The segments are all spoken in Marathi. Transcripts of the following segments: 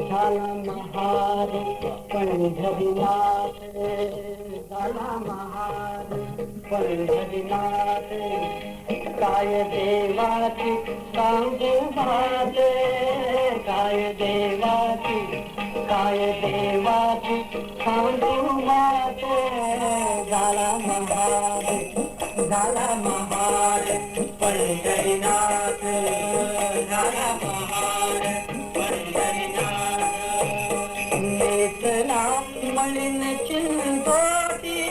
झाला महार पंढरीनाथ, झाला महार पंढरीनाथ, काय देवाची सांगू बात, काय देवाची सांगू बात. झाला महार पंढरीनाथ, झाला महार पंढरीनाथ. नेसला मळीन चिंधोटी,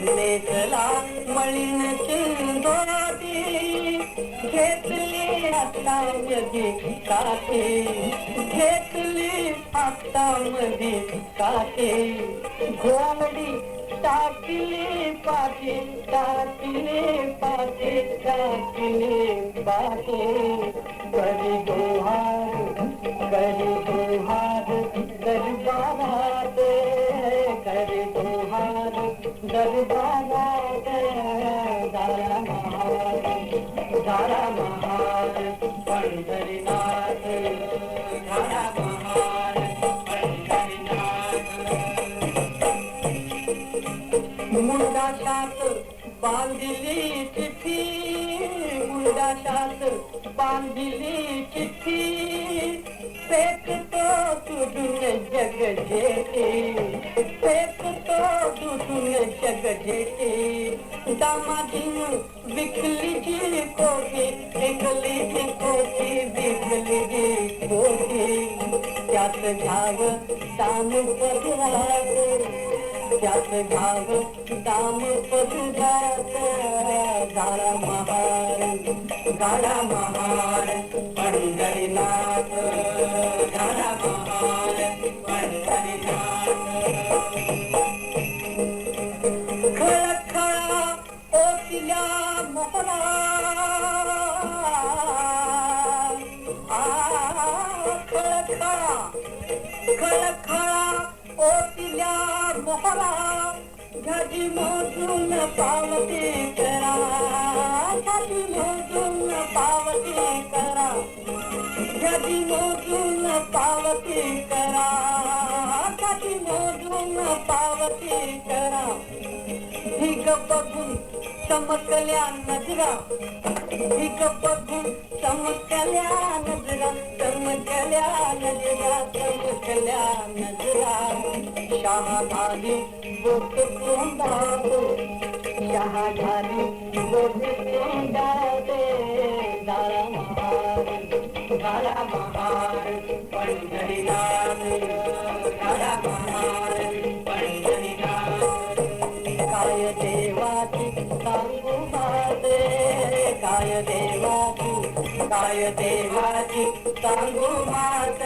नेसला मळीन चिंधोटी, घेतली हातामध्ये काठी, घेतली हातामध्ये काठी, घोंगडी टाकली पाठी, टाकली पाठी, टाकली पाठी. करी दोहार दरबारात, करी दोहार दरबारात. झाला महार पंढरीनाथ, झाला महार पंढरीनाथ. मुंडाशात बांधली चिठ्ठी, मुंडाशात बांधली चिठ्ठी, फेकतो तुडून जग जेठी, फेकतो तुडून जग जेठी. दामाजीन विकली जी कोठी, विकली जी कोठी, विकली जी कोठी. त्यात घ्याव दाम पदरात, त्यात घ्याव दाम पदरात. झाला महार पंढरीनाथ, झाला महार पंढरीनाथ. खळखळा ओटिल्या मोहरा, खळखळा ओटिल्या मोहरा, घाटी मोजून पावती करा, घाटी मोजून पावती करा, घाटी मोजून पावती करा, घाटी मोजून पावती करा. भिक बघून चमकल्या नजरा, भिक बघून चमकल्या नजरा, चमकल्या नजरा, चमकल्या नजरा. शहा झाली बोट तोंडात, शहा झाली बोट तोंडात. झाला महार पंढरीनाथ, झाला महार पंढरीनाथ. काय देवाची सांगू बात, काय देवाची सांगू बात.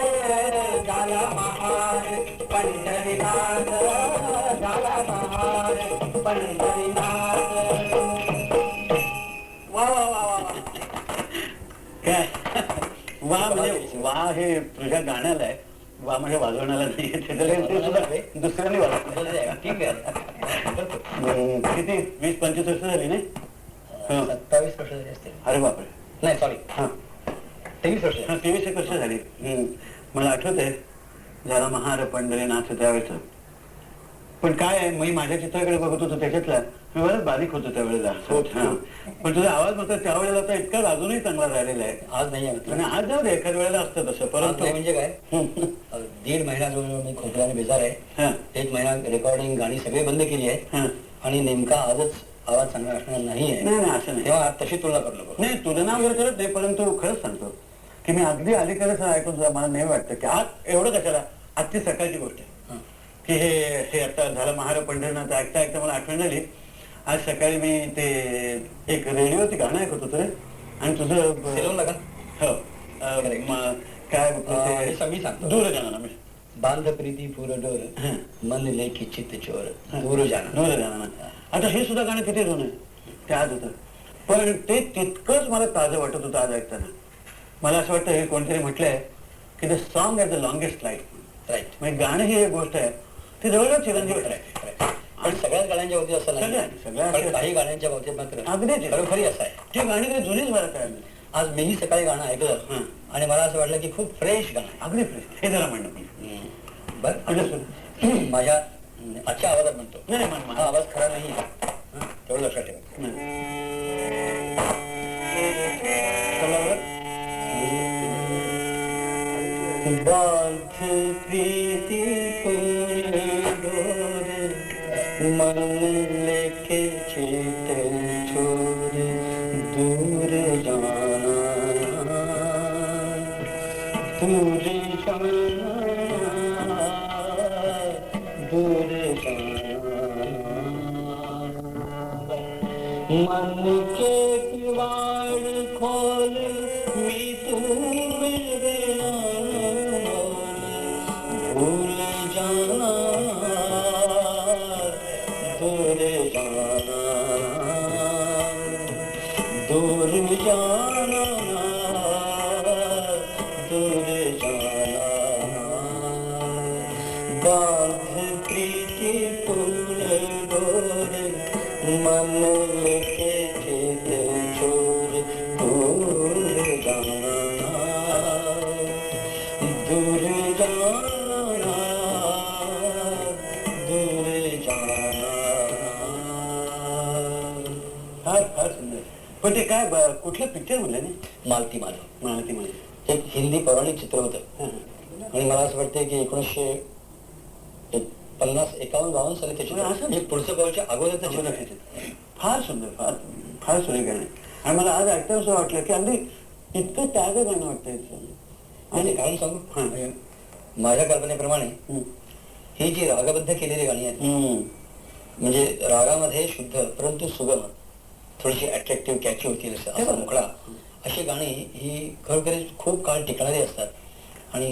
झाला महार पंढरीनाथ, झाला महार पंढरीनाथ. वा वा वा वा काय वा म्हणजे वा हे तुझ्या गाण्याला आहे, वा म्हणजे वाजवण्याला नाही. दुसऱ्याने वाजवलं. ठीक आहे. किती 20-25 वर्ष झाली नाही? 27 वर्ष झाली असते. अरे बापरे. नाही सॉरी, 23 वर्ष. 23 वर्ष झाली. मला आठवत आहे झाला महार पंढरीनाथ त्यावेळेचं. पण काय आहे, मी माझ्या चित्राकडे बघत होतो त्याच्यातला मी बरंच बारीक होतो त्यावेळेला. पण तुझा आवाज मात्र त्यावेळेला तर इतका अजूनही चांगला राहिलेला आहे. आज नाही आहे आणि आज जाऊ दे, एखाद्या वेळेला असतं तसं. परंतु म्हणजे काय, 1.5 महिना जो मी खोकल्याने बेजार आहे, 1 महिना रेकॉर्डिंग गाणी सगळे बंद केली आहे. आणि नेमका आजच आवाज चांगला असणार नाही आहे. नाही असं नाही, तेव्हा तशी तुलना करू नको. नाही तुलना वगैरे करत नाही. परंतु खरंच सांगतो की मी अगदी अलीकडेच ऐकून सुद्धा मला नाही वाटतं की आज एवढं कशाला. आजची सकाळची गोष्ट आहे की हे आता झालं महार पंढरीनाथ ऐकता ऐकता मला आठवण झाली. आज सकाळी मी ते एक रेडिओवरती गाणं ऐकत होतो रे, आणि तुझं काय मी सांगतो. दूर जाणार बांध प्रीती पुरडोर, मन लेखी चित्त चोर, दूर जाणार. आता हे सुद्धा गाणं किती जुनं आहे, ते आज होतं. पण ते तितकंच मला ताजं वाटत होतं आज ऐकताना. मला असं वाटतं हे कोणतरी म्हटलंय की the song at the longest life. Right, म्हणजे गाणं ही एक गोष्ट आहे ती जवळजवळ चिरंजीव आहे. पण सगळ्याच गाण्यांच्या बाबतीत असं नाही, सगळ्या काही गाण्यांच्या बाबतीत मात्र अगदीच खरोखरी असं आहे. ती गाणी काही जुनीच बरं काय. आज मीही सकाळी गाणं ऐकलं आणि मला असं वाटलं की खूप फ्रेश गाणं आहे. अगदी फ्रेश. हे जरा म्हणणं बरं अगदी माझ्या आजच्या आवाजात म्हणतो. नाही म्हण हा आवाज खरा नाही तेवढं लक्षात ठेवा. बांध प्रीति मन लेके चेते छोड़े दूर जाना दूर जाना मन के किवाड़ खोल मी तू मेरे भूल जाना दूर जाना दूर जाना दूर जाना बांध प्रीति फूल डोरे मन लेके चेते छोड़ दूर जाना दूर जाना दूर जाना. फार फार सुंदर. पण ते काय कुठलं पिक्चर म्हणलं नाही? मालती माधव माहिती म्हणजे एक हिंदी पौराणिक चित्र होतं आणि मला असं वाटतं की 1950-51 साली त्याची असं? हे पुढचं पाऊलच्या अगोदरचं चित्र आहे. फार सुंदर. फार फार सुरेख गाणं. आणि मला आज ऐकता असं वाटलं की अगदी इतकं त्याग गाणं वाटतं. आणि कारण सांगू म्हणजे माझ्या कल्पनेप्रमाणे ही जी रागबद्ध केलेली गाणी आहेत म्हणजे रागामध्ये शुद्ध परंतु सुगम थोडीशी अट्रॅक्टिव्ह कॅची होती असा मोकळा अशी गाणी ही खरोखरीच खूप काळ टिकणारी असतात आणि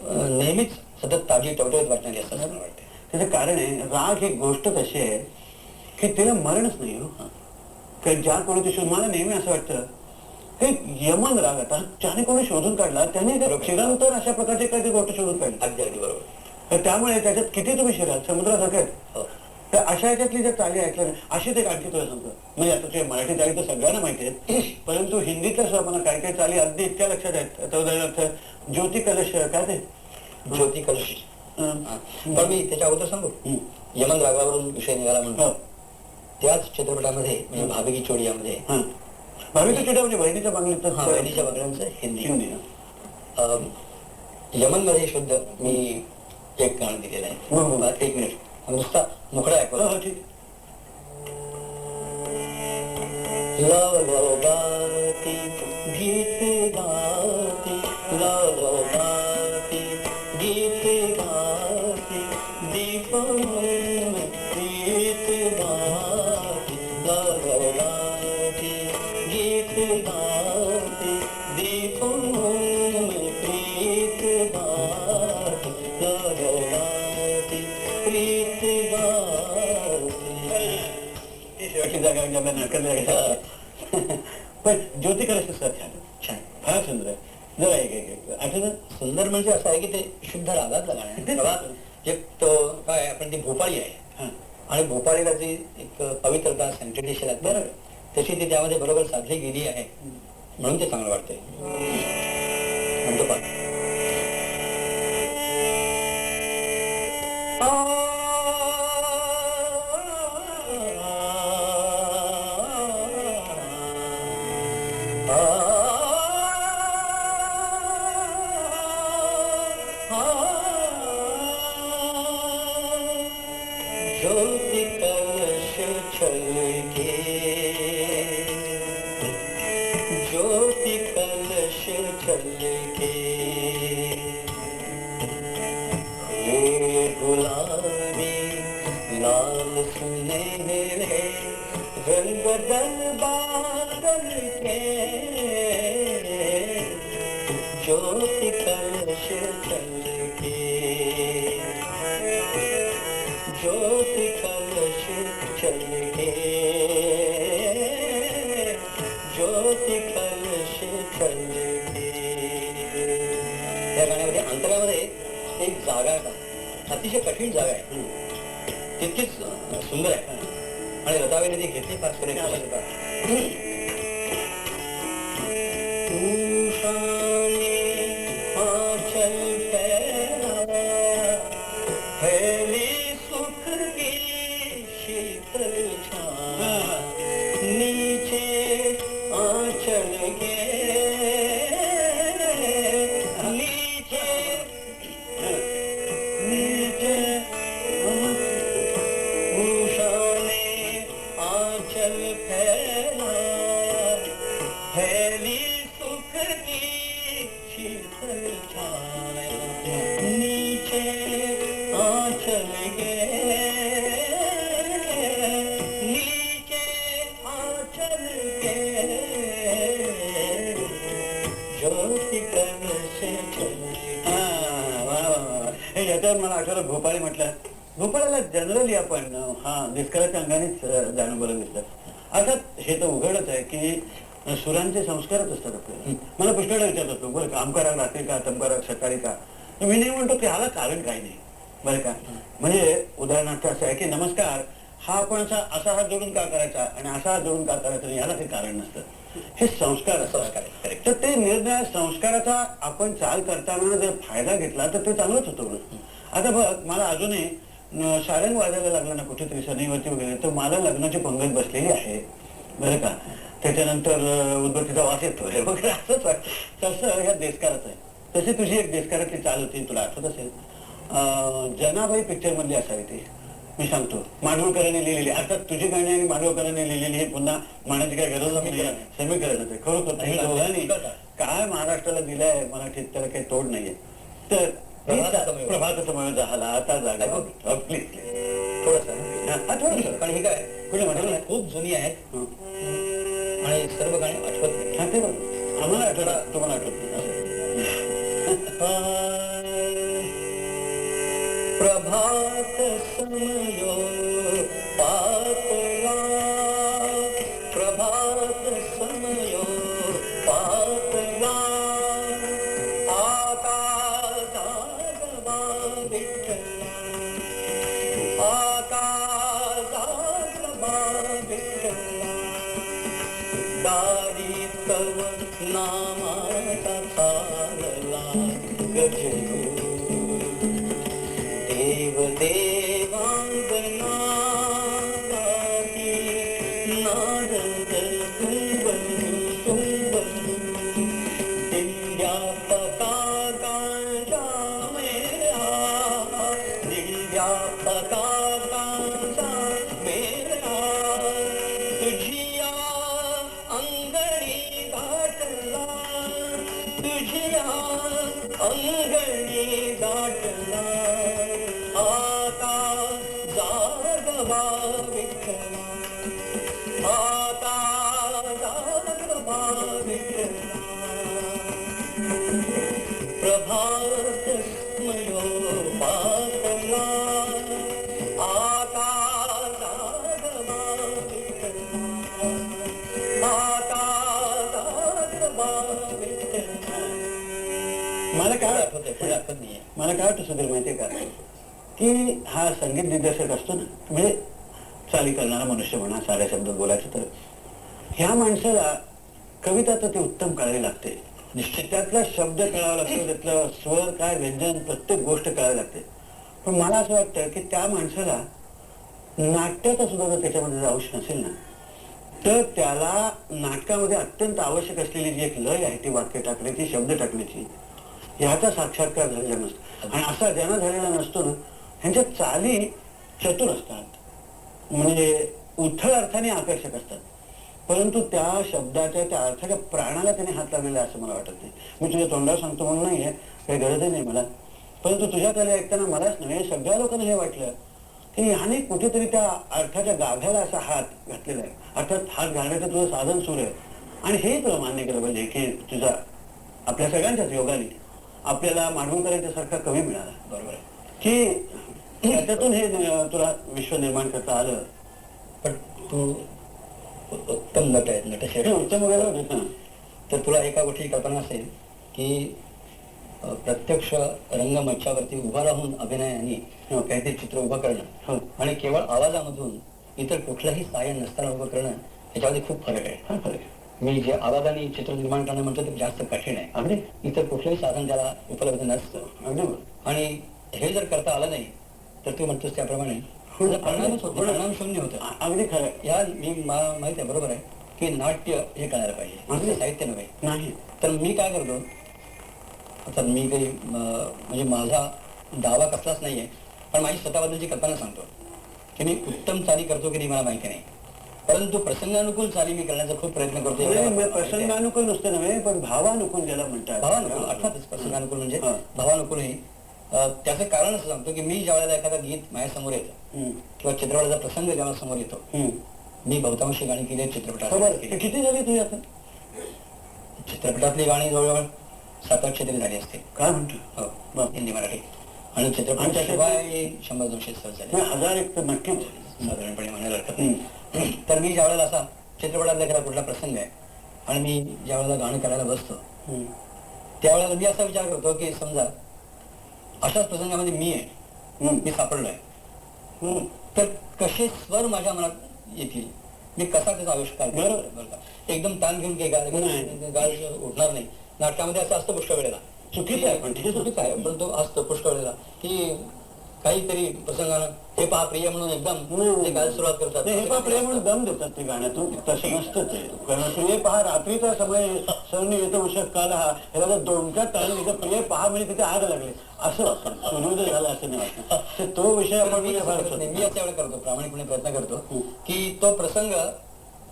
नेहमीच सतत ताजी टवटवीत वाटणारी असतात असं मला वाटते. त्याचं कारण आहे राग ही गोष्ट तशी आहे की तिला मरणच नाही हो. काही ज्या कोणी शोध मला नेहमी असं वाटतं की यमन राग आता ज्याने कोणी शोधून काढला त्याने चिरंतर अशा प्रकारची काही गोष्ट शोधून काढली. अगदी अगदी बरोबर. तर त्यामुळे त्याच्यात किती तुम्ही शिराल समुद्रासारखे आहेत. तर अशा याच्यातली जर चाली ऐकल्या अशीच एक आणखी तुला सांगतो म्हणजे आता ते मराठी चाली तर सगळ्यांना माहिती आहेत परंतु हिंदीतल्या सुद्धा मला काही काही चाली अगदी इतक्या लक्षात आहेत. आता उदाहरणार्थ ज्योती कलश काय ते ज्योती कलश पण मी त्याच्या अगोदर सांगू यमन रागावरून विषय निघाला म्हणून त्याच चित्रपटामध्ये म्हणजे भाभी की चोडी यामध्ये भावी चिडा म्हणजे बहिणीच्या बांगलीत बहिणीच्या बांगड्यांचं हिंदी हिंदी यमन मध्ये शुद्ध मी एक गाणं दिलेलं आहे. 1 मिनिट नुसता मुखडा ऐकला. लालो गाती गीत गाती लालो गाती गीत गाती दीपों में प्रीत गाती लालो गाती गीत गाती दीपों में प्रीत गाती लालो गाती प्रीत गाती. शेवटची जागा म्हणजे आपल्या नाटकात पण ज्योती कलश सर छान फार सुंदर आहे. जरा एक आठवण सुंदर म्हणजे असं आहे की ते शुद्ध रागातलं गाणं आहे. तेव्हा एक तो काय आपण ती भोपाळी आहे आणि भोपाळीला जी एक पवित्रता सॅन्टिटेशन आहे बरोबर तशी ती त्यामध्ये बरोबर साधली गेली आहे म्हणून ते चांगलं वाटतंय. म्हणतो पा ज्योति कलश छलके ज्योति कलश छलके गुलाबी लाल सुनहरे रंग बदल बादल के ज्योति कलश छलके ज्योति कलश छलके ज्योति कलश छलके. या गाण्यामध्ये अंतरामध्ये एक जागा आहे अतिशय कठीण जागा आहे तितकीच सुंदर आहे आणि लताबाईने ती घेतली फार सुरेख. आंचल के नीचे नीचे उषा ने आंचल फैलाया, फैली सुख की शीतल छाया, नीचे आंचल के नीचे आंचल के ज्योति कण से चले. हे याच्यावर मला आठवलं भोपाळी म्हटलं. भोपाळ्याला जनरली आपण निष्काळाच्या अंगानेच जाणं बरं दिसतं. अर्थात हे तर उघडच आहे की सुरांचे संस्कारच असतात आपल्याला. मला पुष्कळदा विचारत असतो, बरं काम करा रात्री का, तम करा सकाळी का. तर मी नाही म्हणतो की ह्याला कारण काही नाही बरं का. म्हणजे उदाहरणार्थ असं आहे की नमस्कार हा आपण असा हात जोडून का करायचा आणि असा हात जोडून का करायचा, याला काही कारण नसतं. हे संस्कार तर ते निर्णय संस्काराचा आपण चाल करताना जर फायदा घेतला तर ते चांगलंच होतं ना. आता बघ, मला अजूनही सारंग वाजायला लागलं ना कुठेतरी सनीवरती वगैरे, तर मला लग्नाची पंगत बसलेली आहे बरं का. त्याच्यानंतर उदबत्तीचा वास येतोय वगैरे असंच वाटतं. तसं ह्या देशकाराचं आहे. तशी तुझी एक देशकारातली चाल होती, तुला आठवत असेल. जनाबाई पिक्चर मधली असावी ती. मी सांगतो, माडगुळकरांनी लिहिलेली. आता तुझी गाणी आणि माडगुळकरांनी लिहिलेली हे पुन्हा म्हणायची काय गरज नाही. समीकरणच आहे खरोखर. तुम्ही दोघांनी काय महाराष्ट्राला दिलंय मराठीत, त्याला काही तोड नाहीये. तर प्रभात समय झाला आता जागा. प्लीज थोडस थोडस, कारण हे काय कुठे म्हणाल खूप जुनी आहेत आणि सर्व गाणी आठवत नाही. हा ते बघ, आम्हाला आठवलं, तुम्हाला आठवत नाही. प्रभात समयो पातला, प्रभात समयो पातला, आकाशात विठ्ठला, आकाशात विठ्ठला, दारी तव नामाचा चालला गजरू, देव देवांगना नारद तुंबनु तुंबनु, दिव्या पताकांचा मेळा, दिव्या पताकांचा मेळा, तुझिया अंगणी दाटला, तुझिया अंगणी दाटला, आता जागवा विठ्ठला, आता जागवा विठ्ठला, प्रभात स्मयो पातला, आता जागवा विठ्ठला, आता जागवा विठ्ठला. मला काय आठवतंय, पुढे आठवत नाहीये. मला काय वाटतं सुधीर माहितीये का, की हा संगीत दिग्दर्शक असतो ना, म्हणजे चाली करणारा मनुष्य म्हणा, साऱ्या शब्दात बोलायचं तर ह्या माणसाला कविता तर ते उत्तम कळावी लागते. निश्चित त्यातला शब्द कळावा लागतो, त्यातलं स्वर काय, व्यंजन, प्रत्येक गोष्ट कळावी लागते. पण मला असं वाटतं की त्या माणसाला नाट्याचा सुद्धा जर त्याच्यामध्ये जर अंश नसेल ना, तर त्याला नाटकामध्ये अत्यंत आवश्यक असलेली जी एक लय आहे ती वाक्य टाकण्याची, शब्द टाकण्याची, ह्याचा साक्षात्कार झालेला नसतो. आणि असा ज्यांना झालेला नसतो ना, ह्यांच्या चाली चतुर असतात, म्हणजे उथळ अर्थाने आकर्षक असतात, परंतु त्या शब्दाच्या, त्या अर्थाच्या प्राणाला त्याने हात लावलेला असं मला वाटत नाही. मी तुझ्या तोंडावर सांगतो म्हणून नाहीये, काही गरजही नाही मला, परंतु तुझ्या कले ऐकताना मलाच नव्हे सगळ्या लोकांना हे वाटलं की ह्याने कुठेतरी त्या अर्थाच्या गाभ्याला असा हात घातलेला आहे. अर्थात हात घालण्याचं तुझं साधन सुरू आहे. आणि हे तुला मान्य केलं पाहिजे की तुझा, आपल्या सगळ्यांच्याच योगाने आपल्याला माडगुळकरांच्या सारखा कवी मिळाला. बरोबर आहे की त्याच्यातून हे तुला विश्व निर्माण करता आलं. पण तू उत्तम नट आहे, नटश्रेष्ठ उत्तम वगैरे होते. तर तुला एका गोष्टीची कल्पना असेल की प्रत्यक्ष रंगमंचावरती उभा राहून अभिनयाने काहीतरी चित्र उभं करणं आणि केवळ आवाजामधून इतर कुठलंही सायन नसताना उभं करणं, याच्यामध्ये खूप फरक आहे. हा फरक. मी जे आवाजाने चित्र निर्माण करणं म्हणतो ते जास्त कठीण आहे. अगदी इतर कुठलंही साधन त्याला उपलब्ध नसतं. अगदी. आणि हे जर करता आलं नाही तर तू म्हणतोस त्याप्रमाणे परिणाम शून्य होतं. अगदी खरं. या मी माहित आहे, बरोबर आहे. की नाट्य हे करायला पाहिजे म्हणजे साहित्य नव्हे. नाही. तर मी काय करतो, आता मी काही म्हणजे माझा दावा कसलाच नाहीये, पण माझी स्वतःबद्दलची कल्पना सांगतो की मी उत्तम चाली करतो की नाही मला माहिती नाही, परंतु प्रसंगानुकूल चाली मी करण्याचा खूप प्रयत्न करतो. प्रसंगानुकूल नुसतं नव्हे, पण भावानुकूल ज्याला म्हणतात. भावानुकूल अर्थातच प्रसंगानुकूल म्हणजे भावानुकूलही. त्याचं कारण असं सांगतो की मी ज्या वेळेला एखादा गीत माझ्यासमोर येतं किंवा चित्रपटाचा प्रसंग जेव्हा समोर येतो, मी बहुतांशी गाणी केली चित्रपटात. किती झाली तुझी आता? चित्रपटातली गाणी जवळजवळ 700-800 तरी झाली असते. काय म्हणतो? हो, हिंदी मराठी. आणि चित्रपटाशिवाय 100-200 सहज झाले. 1000 एक तर नक्कीच साधारणपणे म्हणायला हरकत नाही. तर मी ज्या वेळेला असा चित्रपटातला एखादा कुठला प्रसंग आहे आणि मी ज्या वेळेला गाणं करायला बसतो, त्यावेळेला मी असा विचार करतो की समजा अशाच प्रसंगामध्ये मी आहे, मी सापडलोय, तर कसे स्वर माझ्या मनात येतील, मी कसा त्याचा आविष्कार बरं का. एकदम ताण घेऊन काही गाळ उठणार नाही. नाटकामध्ये असं असतं पुष्कळ वेळेला, चुकीचं आहे पण चुकीचं आहे, पण तो असतो पुष्कळ वेळेला की काहीतरी प्रसंगानं हे पहा प्रिय म्हणून एकदम ते गायला सुरुवात करतात. हे पहा प्रिय म्हणून दम देतात ते गाण्यातून. तसं नसतं ते. प्रिय पहा रात्रीचा समय सरणी येतो उशक काल हा, ह्याला 2-4 ताण तिथं प्रिय पहा म्हणजे तिथे आग लागले असं सूर्योदय झाला असं नाही वाटतं. तो विषय आपण मी अशा वेळेला करतो, प्रामाणिकपणे प्रयत्न करतो की तो प्रसंग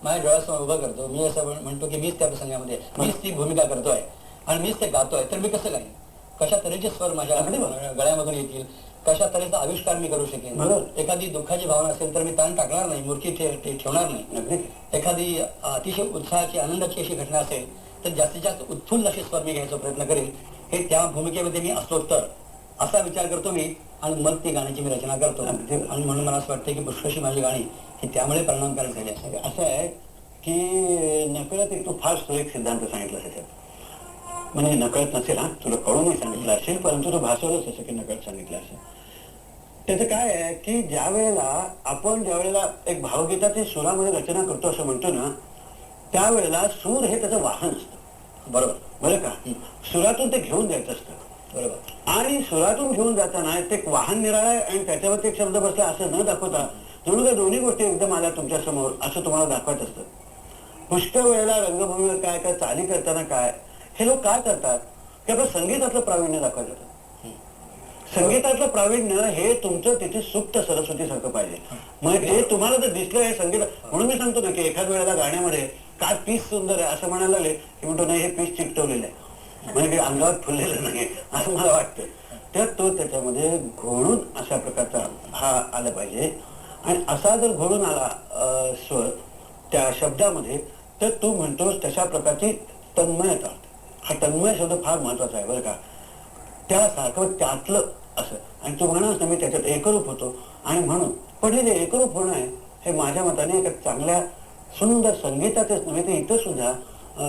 माझ्या डोळ्यासमोर उभा करतो. मी असं म्हणतो की मीच त्या प्रसंगामध्ये मीच ती भूमिका करतोय आणि मीच ते गातोय, तर मी कसं गाईन, कशा तऱ्हेचे स्वर माझ्या गळ्यामधून येतील, कशा तऱ्हेचा आविष्कार मी करू शकेन. एखादी दुःखाची भावना असेल तर मी ताण टाकणार नाही, मूर्ती ठेवणार नाही. एखादी अतिशय उत्साहाची आनंदाची अशी घटना असेल तर जास्तीत जास्त उत्फुल्ल असे स्वर मी घ्यायचा प्रयत्न करेन. हे त्या भूमिकेमध्ये मी असलो तर असा विचार करतो मी, आणि मग ती गाण्याची मी रचना करतो. आणि म्हणून मला असं वाटतं की पुष्कळशी माझी गाणी ही त्यामुळे परिणामकारक झाली असावी. असं आहे की नकळत एक तू फार सुरेख सिद्धांत सांगितला त्याच्यात, म्हणजे नकळत नसेल, हा तुला कळून नाही सांगितलं असेल, परंतु तो भासवलंच असं की नकळत सांगितलं असेल. त्याचं काय आहे की ज्या वेळेला एक भावगीताची सुरामध्ये रचना करतो असं म्हणतो ना, त्यावेळेला सूर हे त्याचं वाहन असतं. बरोबर बरं का. सुरातून ते घेऊन जायचं असतं. बरोबर. आणि सुरातून घेऊन जाताना ते वाहन निराळं आहे आणि त्याच्यावरती एक शब्द बसला असं न दाखवता जणू त्या दोन्ही गोष्टी एकदम आल्या तुमच्या समोर असं तुम्हाला दाखवत असतं. पुष्कळ वेळेला रंगभूमीवर काय चाली करताना काय हे लोक काय करतात की आपलं संगीतातलं प्रावीण्य दाखवत जातात. संगीतातलं प्रावीण्य हे तुमचं तिथे सुप्त सरस्वती सारखं पाहिजे. मग ते तुम्हाला जर दिसलं हे संगीत, म्हणून मी सांगतो ना की एखाद्या वेळेला गाण्यामध्ये काय पीस सुंदर आहे असं म्हणायला लागले की म्हणतो नाही हे पीस चिकटवलेलं आहे, म्हणजे अंगावर फुललेलं नाही असं मला वाटतं. तर तो त्याच्यामध्ये घोळून अशा प्रकारचा हा आला पाहिजे. आणि असा जर घोळून आला स्वर त्या शब्दामध्ये तर तू म्हणतोस तशा प्रकारची तन्मयता. हा तन्मय शब्द फार महत्वाचा आहे बरं का. त्यासारखं त्यातलं असं, आणि तू म्हणास ना मी त्याच्यात एकरूप होतो आणि म्हणून, पण हे जे एकरूप होणं आहे हे माझ्या मताने एका चांगल्या सुंदर संगीताचेच नव्हे तर इथं सुद्धा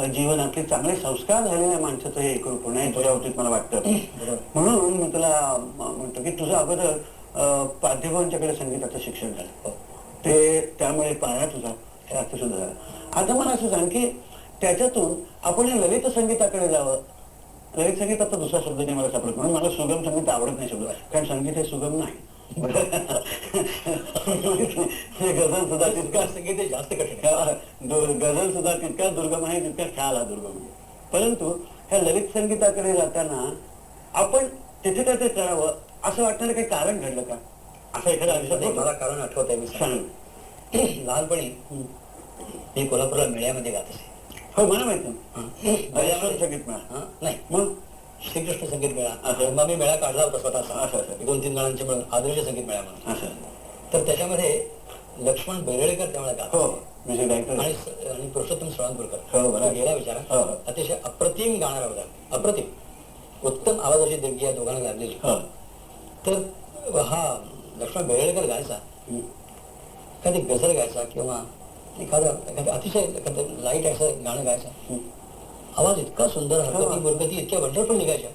जीवनातले चांगले संस्कार झालेल्या माणसाचं हे एकरूप होणं आहे तुझ्या बाबतीत मला वाटतं. म्हणून मी तुला म्हणतो की तुझं अगोदर पाध्यभवनच्याकडे संगीताचं शिक्षण झालं, ते त्यामुळे पाया तुझा हे आता सुद्धा झाला. आता मला असं सांग की त्याच्यातून आपण हे ललित संगीताकडे जावं. ललित संगीताचा दुसरा शब्द नाही मला सापडत, म्हणून मला सुगम संगीत आवडत नाही शब्द, कारण संगीत हे सुगम नाही. गझल सुद्धा तितका संगीत हे जास्त कठीण आहे. गझल सुद्धा तितका दुर्गम आहे जितका ख्याल हा दुर्गम आहे. परंतु ह्या ललित संगीताकडे जाताना आपण तिथे काय ते करावं असं वाटणारं काही कारण घडलं का असं एखादा आयुष्यात? मला कारण आठवत आहे, मी सांग. लहानपणी मी कोल्हापूरला मेळ्यामध्ये गात असे. हो मला माहिती संगीत मेळा नाही, मग श्रीकृष्ण संगीत मेळा. मग मी मेळा काढला होता स्वतःचा 2-3 जणांचे मिळून आदर्श संगीत मेळा म्हणून. तर त्याच्यामध्ये लक्ष्मण बेरळेकर त्यावेळेला गात, आणि पुरुषोत्तम सोळंपूरकर गेला विचारा. अतिशय अप्रतिम गाणारा होता, अप्रतिम उत्तम आवाजाची देणगी या दोघांना लाभलेली. तर हा लक्ष्मण बेरळेकर गायचा, एखादी गझल गायचा किंवा एखादं अतिशय लाईट असं गाणं गायचं. आवाज इतका सुंदर, हरकती गुरकती इतक्या वंडरफुल निघायच्या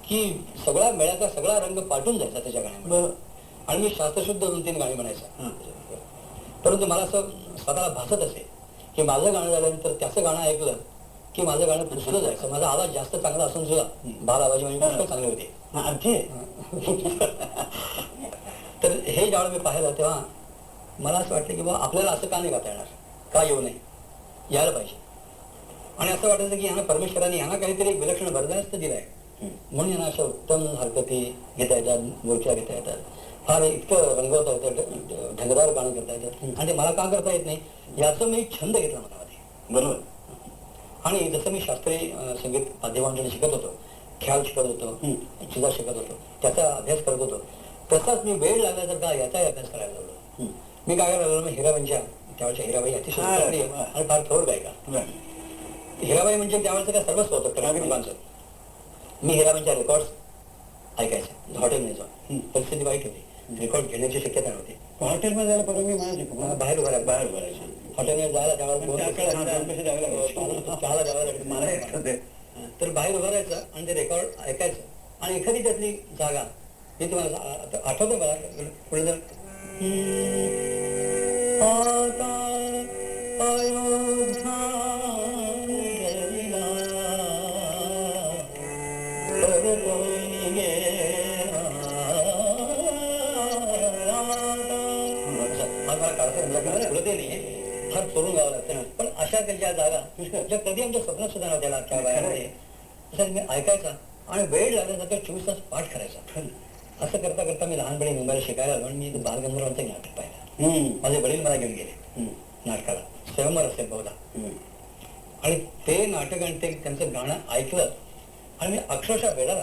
की सगळ्या मेळ्याचा सगळा रंग पाठून जायचा त्याच्या गाण्यामध्ये. आणि मी शास्त्रशुद्ध 2-3 गाणी म्हणायचं. परंतु मला असं स्वतःला भासत असे की माझं गाणं झाल्यानंतर त्याचं गाणं ऐकलं की माझं गाणं पुसलं जायचं. माझा आवाज जास्त चांगला असून सुद्धा बाल आवाज म्हणजे पुष्कळ चांगले होते. तर हे ज्यावेळेला मी पाहिलं तेव्हा मला असं वाटलं की बाबा आपल्याला असं का नाही गाता येणार, का येऊ नये. यायला पाहिजे. आणि असं वाटायचं की ह्यांना परमेश्वराने ह्यांना काहीतरी एक विलक्षण वरदानच दिलं आहे, म्हणून यांना अशा उत्तम हरकती घेता येतात, मूर्त्या घेता येतात, फार इतकं रंगवता येतं, ढंगदार गाणं करता येतं. आणि ते मला का करता येत नाही याचं मी छंद घेतला मनामध्ये. बरोबर. आणि जसं मी शास्त्रीय संगीत माध्यमांकडे शिकत होतो, ख्याल शिकत होतो, चिजा शिकत होतो, त्याचा अभ्यास करत होतो, तसाच मी वेळ लागल्यासारखा याचाही अभ्यास करायला लागलो. मी काय करायला लागलो, मी हिराबाईंच्या त्यावेळेच्या हिराबाई अतिशय लोकप्रिय आणि फार थोर गायिका. हिराबाई म्हणजे त्यावेळेचं काय सर्वस्व होतं कर्नाटकांचं. मी हिराबाईंच्या रेकॉर्ड्स ऐकायचे हॉटेलमध्ये जाऊन. परिस्थिती वाईट होती, रेकॉर्ड घेण्याची शक्यता नव्हती. हॉटेलमध्ये जायला परवानगी मिळाली मला बाहेर उभं बाहेर उभारायचं. हॉटेलमध्ये जायला चहाला जावं लागतं मला आठवते. तर बाहेर उभं राहायचं आणि ते रेकॉर्ड ऐकायचं. आणि एखादी त्यातली जागा मी तुम्हाला आठवते मला पुढे जर फार चोरून गावं लागतं. पण अशा ज्या जागा ज्या कधी आमच्या स्वप्नात सुद्धा नव्हत्या त्या बाहेर तसं मी ऐकायचा आणि वेळ लागल्यानंतर 24 तास पाठ करायचा. असं करता करता मी लहानपणी मुंबईला शिकायला आलो आणि मी बालगंधर्वांचं नाटक पाहिलं. माझे वडील मला घेऊन गेले नाटकाला, स्वयंवर असेल बहुधा. आणि ते नाटक आणि ते त्यांचं गाणं ऐकलं आणि मी अक्षरशः वेळा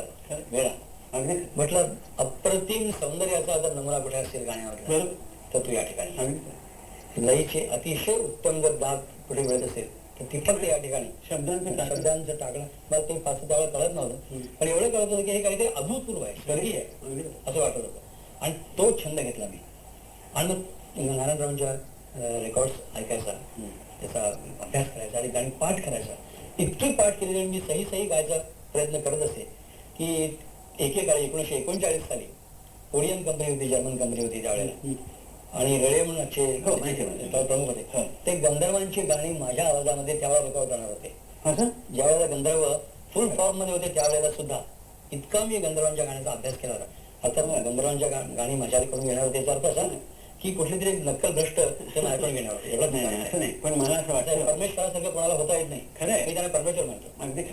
म्हटलं अप्रतिम सौंदर्याचा जर नमुना कुठे असेल गाण्यावर तर तू या ठिकाणी. लईचे अतिशय उत्तम जर दाग कुठे मिळत असेल तर ती फक्त या ठिकाणी शब्दांचं टाकणं. मला ते फारसं त्यावेळेला कळत नव्हतं, पण एवढं कळत होतं की हे काहीतरी अभूतपूर्व आहे, स्वर्गीय आहे असं वाटत होतं. आणि तो छंद घेतला मी. आणि मग नारायणरावांच्या रेकॉर्ड्स ऐकायचा, त्याचा अभ्यास करायचा आणि गाणी पाठ करायचा. इतकी पाठ केलेली मी सही गायचा प्रयत्न करत असे की एकेकाळी 1939 साली ओडियन कंपनी होती, जर्मन कंपनी होती त्यावेळेला, आणि रळे म्हणून अक्षय प्रमुख होते. ते गंधर्वांची गाणी माझ्या आवाजामध्ये त्यावेळेला रेकॉर्ड करणार होते. ज्यावेळेला गंधर्व फुल फॉर्म मध्ये होते त्यावेळेला सुद्धा इतका मी गंधर्वांच्या गाण्याचा अभ्यास केला होता. अर्थात गंधर्वांच्या गाणी माझ्याकडून घेणार होते, याचा अर्थ असा की कुठली तरी नक्कल भ्रष्ट ते माझ्याकडून घेणार होते. एवढंच नाही. पण मला असं वाटतं परमेश्वरासारखं कोणाला होता येत नाही. खरं मी त्यांना परमेश्वर म्हणतो. अगदी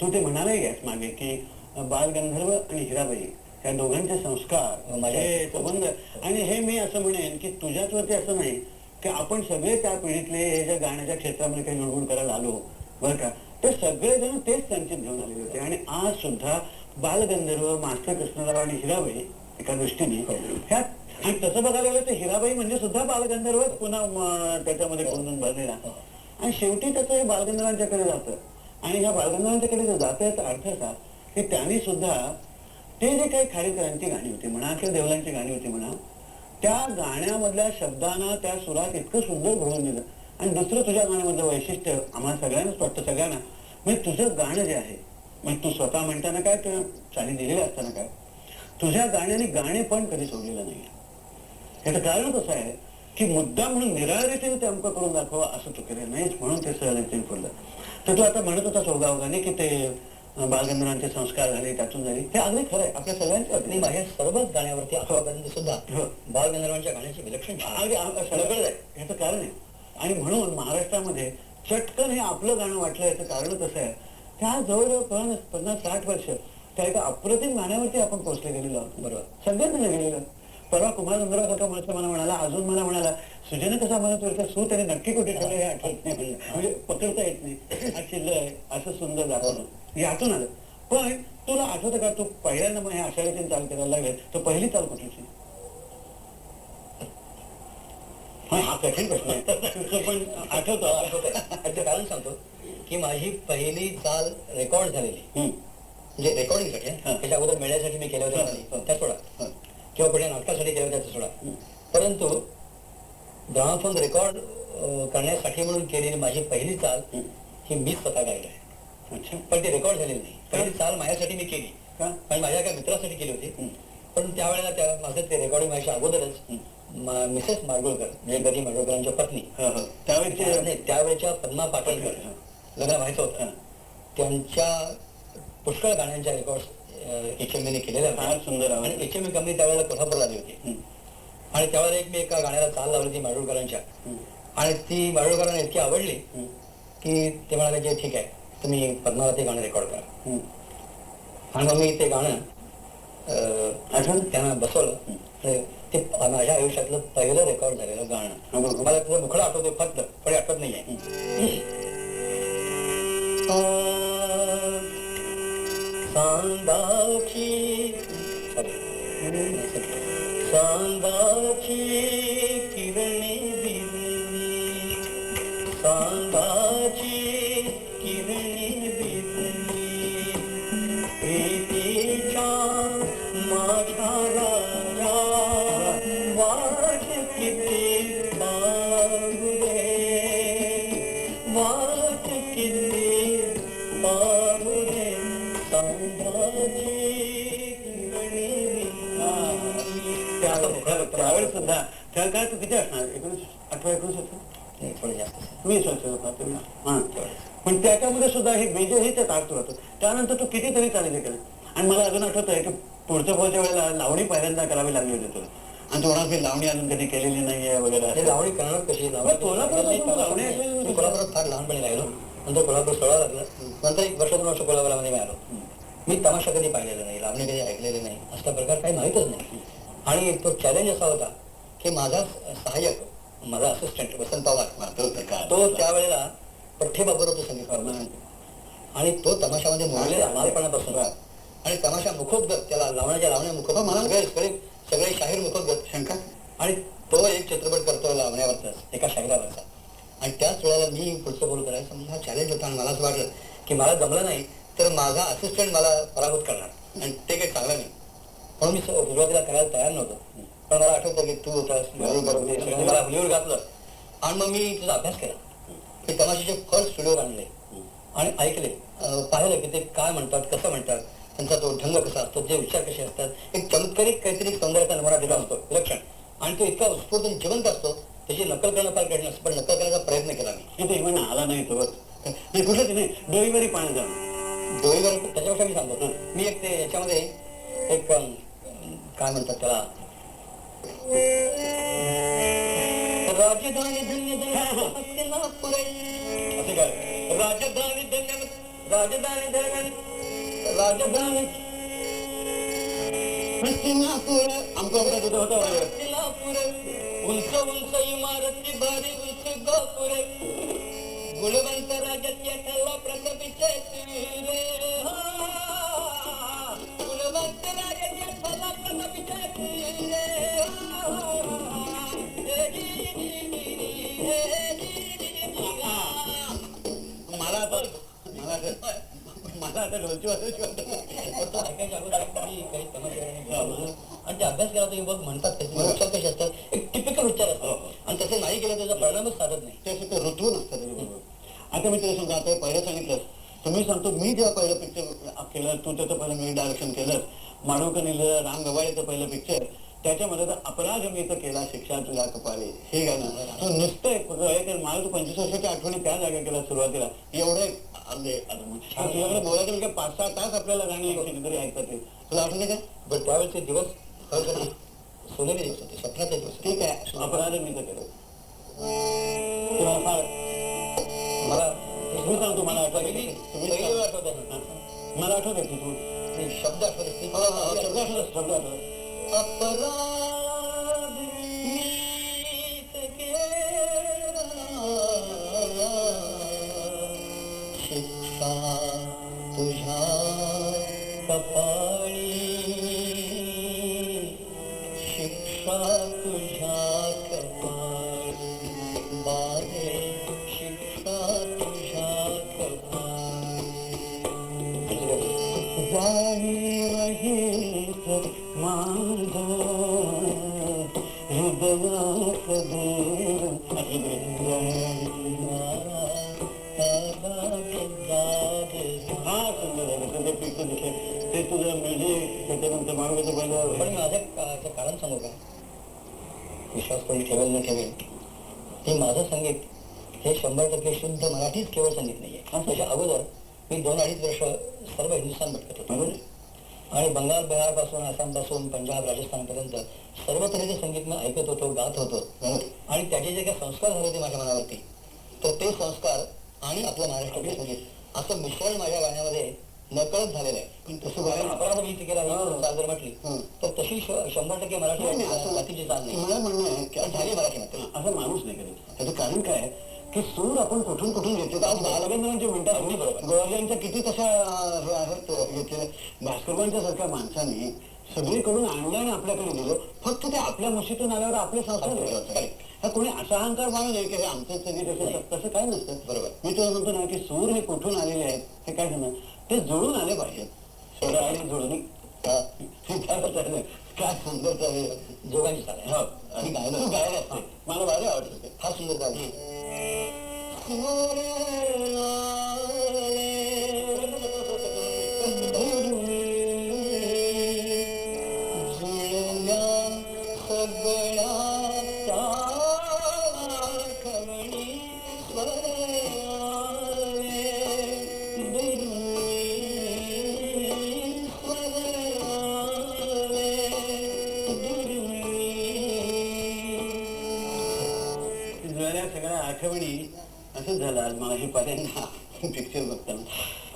तू ते म्हणालाही आहेस मागे की बालगंधर्व आणि हिराबाई या दोघांचे संस्कार, माझे संबंध. आणि हे मी असं म्हणेन की तुझ्याचवरती असं नाही की आपण सगळे त्या पिढीतले हे ज्या गाण्याच्या क्षेत्रामध्ये काही गुणगुण करायला आलो बरं का, ते सगळेजण तेच संचित घेऊन आलेले होते. आणि आज सुद्धा बालगंधर्व, मास्टर कृष्णराव आणि हिराबाई एका दृष्टीने ह्यात. आणि तसं बघायला गेलं तर हिराबाई म्हणजे सुद्धा बालगंधर्वच पुन्हा त्याच्यामध्ये कोंडून भरलेला. आणि शेवटी त्याचं हे बालगंधर्वांच्याकडे जातं. आणि ह्या बालगंधर्वांच्याकडे जर जातं याचा अर्थ असा की त्यांनी सुद्धा ते जे काही खाडीकरांची गाणी होती म्हणा किंवा देवलांची गाणी होती म्हणा, त्या गाण्यामधल्या शब्दांना त्या सुरात इतकं सुंदर घडवून दिलं. आणि दुसरं तुझ्या गाण्यामधलं वैशिष्ट्य आम्हाला सगळ्यांनाच वाटतं, सगळ्यांना, म्हणजे तुझं गाणं जे आहे, म्हणजे तू स्वतः म्हणताना काय किंवा चाली दिलेलं असताना काय, तुझ्या गाण्याने गाणे पण कधी सोडलेलं नाही. याचं कारण कसं आहे की मुद्दा म्हणून निराळरीतीने ते अंक करून दाखवा असं तू केलं नाहीच, म्हणून ते सहजरीतीने फुललं. तर तू आता म्हणत होता चौगावगाने की ते बालगंधर्वांचे संस्कार झाले त्यातून झाले, हे अगदी खरं आहे आपल्या सगळ्यांच्या. माझ्या सर्वच गाण्यावरती आतापर्यंत सुद्धा बालगंधर्वांच्या गाण्याची विलक्षण सगळं आहे. याचं कारण आहे. आणि म्हणून महाराष्ट्रामध्ये चटकन हे आपलं गाणं वाटलं याचं कारण कसं आहे, त्या जवळजवळ 50-60 वर्ष त्या एका अप्रतिम गाण्यावरती आपण पोहोचले गेलेलो आहोत. बरोबर, सगळ्यात गेलेलो. परवा कुमार गंधर्वासारखा मनुष्य मला म्हणाला, अजून मला म्हणाला सुजन कसा म्हणत होता सू त्याने नक्की कुठे ठेवलं हे आठवत नाही, म्हणजे पकडता येत नाही. चिल्लय असं सुंदर दाखवलं यातून आलं. पण तुला आठवतं का तू पहिल्यांदा मग हे आषाढीची चाल करायला लागले तर पहिली चाल कुठलीची? हा कठीण प्रश्न आहे पण आठवतं. कारण सांगतो की माझी पहिली चाल रेकॉर्ड झालेली, म्हणजे रेकॉर्डिंगसाठी त्याच्या अगोदर मिळण्यासाठी मी केलं होतं त्या सोडा, किंवा पुढे नाटकासाठी केलं त्याचं सोडा. परंतु ग्रामोफोन रेकॉर्ड करण्यासाठी म्हणून केलेली माझी पहिली चाल ही मी स्वतः गायली आहे. पण ती रेकॉर्ड झालेली नाही. पहिली चाल माझ्यासाठी मी केली, पण माझ्या एका मित्रासाठी केली होती. पण त्यावेळेला माझं ते रेकॉर्डिंग व्हायच्या अगोदरच मिसेस माडगुळकर म्हणजे गदी माडगुळकरांच्या पत्नी, त्यावेळेच्या पद्मा पाटणकर लग्न व्हायचं होतं, त्यांच्या पुष्कळ गाण्यांच्या रेकॉर्ड HMV केलेल्या फार सुंदर. आणि HMV कंपनी त्यावेळेला कोल्हापूरला आली होती. आणि त्यावेळेला मी एका गाण्याला चाल लावली ती माडगुळकरांच्या, आणि ती माडगुळकरांना इतकी आवडली की ते म्हणाले जे ठीक आहे तुम्ही पद्मावती गाणं रेकॉर्ड करा. आणि मग मी ते गाणं आठवण त्यांना बसवलं. ते माझ्या आयुष्यातलं पहिलं रेकॉर्ड झालेलं गाणं. मला तुझं मुखडा आठवतो फक्त, पण आठवत नाहीये. सांगाची किरणे बिरली, सांगाची किरणे बिरली, प्रीतीच्या माझ्या राजा वाट किती पाहू दे, वाट किती पाहू दे, सांगाची किरणे त्यावेळेस सुद्धा त्या काय तू किती असणार 19 थोडं जास्त 20 वर्ष होता तुम्ही. हा पण त्याच्यामध्ये सुद्धा हे बेजही ते तारतो होतं. त्यानंतर तू कितीतरी चालीचे केले. आणि मला अजून आठवत आहे की पुढच्या वेळेला लावणी पहिल्यांदा करावी लागली होती तुला. आणि तुला काही लावणी अजून कधी केलेली नाहीये वगैरे. लावणी करणार कशी कोल्हापुरात फार लहानपणी राहिलो. नंतर कोल्हापूर सोळा लागलं. नंतर 1 वर्ष 2 वर्ष कोल्हापुरामध्ये मी आलो. मी तमाशा कधी पाहिलेला नाही, लावणी कधी ऐकलेली नाही, असा प्रकार काही माहीतच नाही. आणि तो चॅलेंज असा होता की माझा सहाय्यक, माझा असिस्टंट वसंत पवार, तो त्यावेळेला पठ्ठेबाबर होतो संगीत. आणि तो तमाशामध्ये मोडलेला लहानपणापासून. आणि तमाशा मुखोद्गत, त्याला लावण्या मुखोद्गत, मला सगळे शाहीर मुखोद्गत शंका. आणि तो एक चित्रपट करतो लावण्यावरचाच, एका शाहिरावरचा. आणि त्याच वेळेला मी पुढचं बोल करायचं म्हणजे हा चॅलेंज होता. आणि मला असं वाटलं की मला जमलं नाही तर माझा असिस्टंट मला पराभूत करणार, आणि ते काही चांगलं नाही. म्हणून मी सुरुवातीला करायला तयार नव्हतो. पण मला आठवतं की तू होतास, सगळ्यांनी मला हुलीवर घातलं. आणि मग मी तुझा अभ्यास केला. ते तमाशाचे फर्स्ट स्टुडिओ आणले आणि ऐकले, पाहिलं की ते काय म्हणतात, कसं म्हणतात, त्यांचा तो ढंग कसा असतो, जे विचार कसे असतात. एक चमत्कारिक काहीतरी सौंदर्याचा नमुना दिला असतो, विलक्षण. आणि तो इतका उत्स्फूर्त आणि जिवंत असतो, त्याची नक्कल करणं फार कठीण असतं. पण नक्कल करण्याचा प्रयत्न केला मी. ते म्हणा आला नाही तो नाही कुठलं नाही डोईवरी पाणी जाणं. डोईवर त्याच्यापेक्षा मी सांगतो. मी एक ते याच्यामध्ये एक काय म्हणतात त्याला, राजधानी धन्य हस्तिनापुर, असे काय राजधानी धन्य, राजधानी धन्य, राजधानी हस्तिनापुर, आमचं होतं हस्तिनापुर, उंच उंच इमारती, भारी उंच गापुर, गुणवंत राजाच्या ठरला प्रतापीचे रे, गुणवंत राजाच्या ठरला प्रतापीचे रे. मला आता ढोलची वाजवायची वाटतं. ऐकायच्या अगोदर मी काही तमाशा आणि ते अभ्यास केला तर बघ म्हणतात त्याचे उच्चार कसे असतात, एक टिपिकल उच्चार असतो. आणि तसं नाही केलं त्याचा परिणामच साधत नाही. ते फक्त ऋतू नसतात. आता मी तुला सांगतो, आता पहिलं सांगितलं तुम्ही सांगतो, मी जेव्हा पहिलं पिक्चर केलं, तू त्याचं पहिलं मी डायरेक्शन केलं, माडवकर लिहिलं राम गवाळेचं पहिलं पिक्चर, त्याच्यामध्ये तर अपराध मी तर केला शिक्षा तुला कपाळे, हे गाणं तो नुसतं मला तू 25 वर्षाच्या आठवणी त्या जागा केला सुरुवातीला. एवढं तुझ्याकडे बोलायचं म्हणजे 5-6 तास आपल्याला गाणी कितीतरी ऐकतात. ते तुला आठवण का? बरं त्यावेळेचे दिवस सोनेरी दिवस होते, स्वप्नाचे दिवस. ठीक आहे, अपराध मी तर केलं. तुला मला मी सांगतो, मला आठवत मला आठवत आहे की तू शब्द आठवत शब्द आठवत अपराध मीच केला, शिक्षा तुझ्या कपाळी, शिक्षा तुझ्या कपाळी, बाहे शिक्षा तुझ्या कपाळी. माझा हृदयात ते तुझं म्युझिक त्याच्यानंतर मागवायचं पहिलं. पण माझं कारण सांगू का, विश्वास कोणी ठेवेल न ठेवेल, हे माझं संगीत हे 100% शुद्ध मराठीच केवळ संगीत नाहीये. त्याच्या अगोदर मी 2-2.5 वर्ष सर्व हिंदुस्थान भटकत होतो. आणि बंगाल, बिहारपासून आसामपासून पंजाब, राजस्थानपर्यंत सर्व तऱ्हेचे संगीत मी ऐकत होतो, गात होतो. आणि त्याचे जे काही संस्कार झाले होते माझ्या मनावरती, तर ते संस्कार आणि आपलं महाराष्ट्रातील संगीत असं मिश्रण माझ्या गाण्यामध्ये नकळत झालेलं आहे. पण तसं बघायला अपराध मी केला जर म्हटली तर तशी 100% मराठी जातीची चाल नाही. मला म्हणणं आहे की झाली मराठीमध्ये असं माणूस नाही करीत. त्याचं कारण काय आहे की सूर आपण कुठून कुठून घेतो. आज बालगंधर्वांचे म्हणतात अगदी बरोबर. गोवाल्यांच्या किती तशा हे आहेत घेतलेल्या. भास्करबांच्या सारख्या माणसांनी सगळीकडून आणलं आणि आपल्याकडे दिलं. फक्त ते आपल्या मुशीतून आल्यावर आपले संस्कार. हा कोणी असा अहंकार मानू नये की हे आमचं संगीत तसं काय नसतं. बरोबर. मी तुला म्हणतो ना की सूर हे कुठून आलेले आहेत हे काय सांगणार ते जुळून आले पाहिजेत. स्वर आणि जुळणी काय सुंदर जोगांची चाल आहे. आणि गायला गायला असते. मला भारी आवडतं ते. फार सुंदर गाणी. सगळ्या आठवणी असंच झालं आज मला हे पहिल्यांदा पिक्चर बघताना.